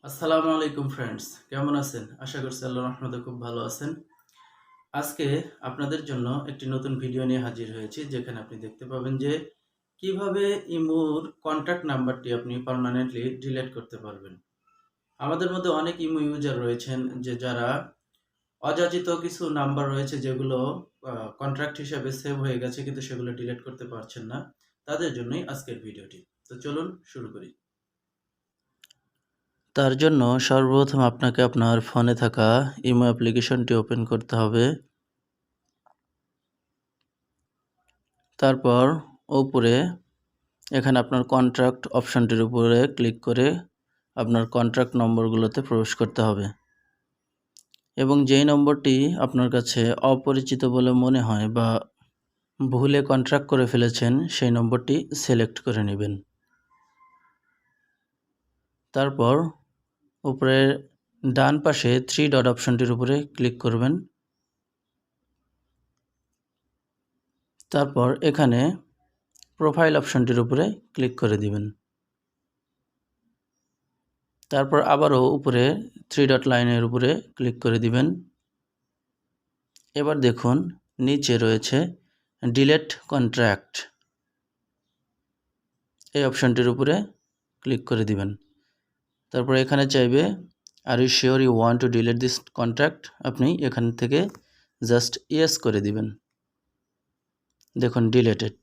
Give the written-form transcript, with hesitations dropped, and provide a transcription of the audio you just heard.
আসসালামু আলাইকুম ফ্রেন্ডস, কেমন আছেন? আশা করছি আল্লাহর রহমতে খুব ভালো আছেন। আজকে আপনাদের জন্য একটি নতুন ভিডিও নিয়ে হাজির হয়েছি, যেখানে আপনি দেখতে পাবেন যে কিভাবে ইমোর কন্ট্যাক্ট নাম্বারটি আপনি পার্মানেন্টলি ডিলিট করতে পারবেন। আমাদের মধ্যে অনেক ইমো ইউজার রয়েছেন যারা অযাচিত কিছু নাম্বার রয়েছে যেগুলো কন্ট্রাক্ট হিসেবে সেভ হয়ে গেছে, কিন্তু সেগুলো ডিলিট করতে পারছেন না। তাদের জন্যই আজকের ভিডিওটি। তো চলুন শুরু করি। তার জন্য সর্বপ্রথম আপনাকে আপনার ফোনে থাকা ইমো অ্যাপ্লিকেশনটি ওপেন করতে হবে। তারপর উপরে এখানে আপনার কন্ট্রাক্ট অপশনটির উপরে ক্লিক করে আপনার কন্ট্রাক্ট নম্বরগুলোতে প্রবেশ করতে হবে এবং যেই নম্বরটি আপনার কাছে অপরিচিত বলে মনে হয় বা ভুলে কন্ট্রাক্ট করে ফেলেছেন সেই নম্বরটি সিলেক্ট করে নেবেন। তারপর উপরে ডান পাশে 3 ডট অপশনটির উপরে ক্লিক করবেন। তারপর এখানে প্রোফাইল অপশনটির উপরে ক্লিক করে দিবেন। তারপর আবারও উপরে 3 ডট লাইনের উপরে ক্লিক করে দিবেন। এবার দেখুন নিচে রয়েছে ডিলিট কন্ট্রাক্ট, এই অপশনটির উপরে ক্লিক করে দিবেন। তারপর এখানে চাইবে are you sure you want to delete this contract, আপনি এখান থেকে জাস্ট ইয়েস করে দিবেন। দেখুন ডিলিটেড।